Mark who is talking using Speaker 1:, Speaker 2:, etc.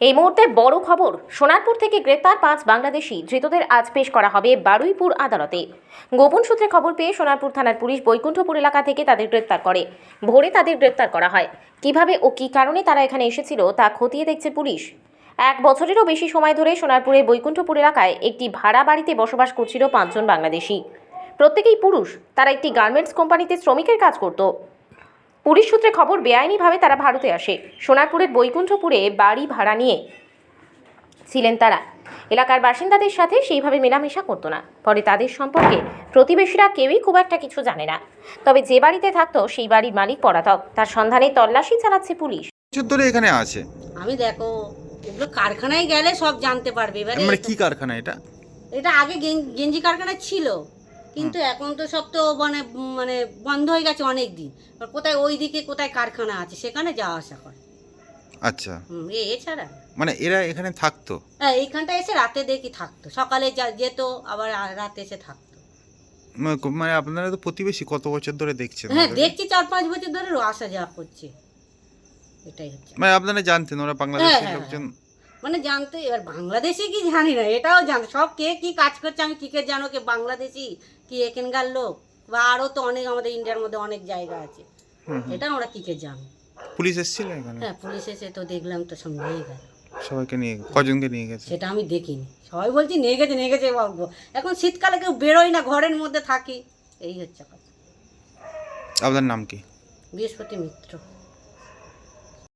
Speaker 1: এই মুহূর্তে বড় খবর, সোনারপুর থেকে গ্রেপ্তার 5 বাংলাদেশি ধৃতদের আজ পেশ করা হবে বারুইপুর আদালতে। গোপন সূত্রে খবর পেয়ে সোনারপুর থানার পুলিশ বৈকুণ্ঠপুর এলাকা থেকে তাদের গ্রেপ্তার করে। ভোরে তাদের গ্রেপ্তার করা হয়। কিভাবে ও কী কারণে তারা এখানে এসেছিল তা খতিয়ে দেখছে পুলিশ। 1 বছরেরও বেশি সময় ধরে সোনারপুরের বৈকুণ্ঠপুর এলাকায় একটি ভাড়া বাড়িতে বসবাস করছিল 5 জন বাংলাদেশি। প্রত্যেকেই পুরুষ। তারা একটি গার্মেন্টস কোম্পানিতে শ্রমিকের কাজ করত। পুলিশ সূত্রে খবর, বেআইনিভাবে তারা ভারতে আসে। সোনারপুরের বৈকুণ্ঠপুরে বাড়ি ভাড়া নিয়ে ছিলেন তারা। এলাকার বাসিন্দাদের সাথে সেইভাবে মেলামেশা করতো না। পরে তাদের সম্পর্কে প্রতিবেশীরা কেউই খুব একটা কিছু জানে না। তবে যে বাড়িতে থাকতো সেই বাড়ির মালিক পলাতক। তার সন্ধানে তল্লাশি চালাচ্ছে পুলিশ।
Speaker 2: বছর ধরে এখানে আছে।
Speaker 3: আমি দেখো, এগুলো কারখানায় গেলে সব জানতে পারবে। এবারে
Speaker 2: মানে কি কারখানা এটা?
Speaker 3: এটা আগে গেঞ্জি কারখানা ছিল, কিন্তু এখন তো সব তো মানে মানে বন্ধ হয়ে গেছে অনেক দিন। কোথায় ওইদিকে কোথায় কারখানা আছে সেখানে যাওয়া আসা করে।
Speaker 2: আচ্ছা,
Speaker 3: এছাড়া
Speaker 2: মানে এরা এখানে থাকতো?
Speaker 3: হ্যাঁ, এইখানটা এসে রাতে দেখি থাকতো, সকালে যেত আবার রাতে এসে থাকতো।
Speaker 2: মানে আপনারা তো প্রতিবেশী, কত বছর ধরে দেখছেন?
Speaker 3: হ্যাঁ, দেখছি 4-5 বছর ধরে আসা যাওয়া করছে। এটাই হচ্ছে,
Speaker 2: মানে আপনারা জানতেন ওরা বাংলাদেশের লোকজন?
Speaker 3: মানে জানতো। এবার বাংলাদেশি কি জানি না, এটাও জানো সব কে কি কাজ করছে আমি কি করে জানো কে বাংলাদেশি কি এখানকার লোক, বা আরও তো অনেক আমাদের ইন্ডিয়ার মধ্যে অনেক জায়গা আছে, এটা আমরা কি করে জানো।
Speaker 2: পুলিশ এসেছিল এখানে?
Speaker 3: হ্যাঁ, পুলিশ এসে তো দেখলাম তো সব নিয়ে গেল।
Speaker 2: সবাইকে নিয়ে? কজনকে নিয়ে গেছে
Speaker 3: সেটা আমি দেখিনি, সবাই বলছি নিয়ে গেছে বলবো। এখন শীতকালে কেউ বেরোয় না, ঘরের মধ্যে থাকি, এই হচ্ছে কথা।
Speaker 2: আপনার নাম কি?
Speaker 3: বৃহস্পতি মিত্র।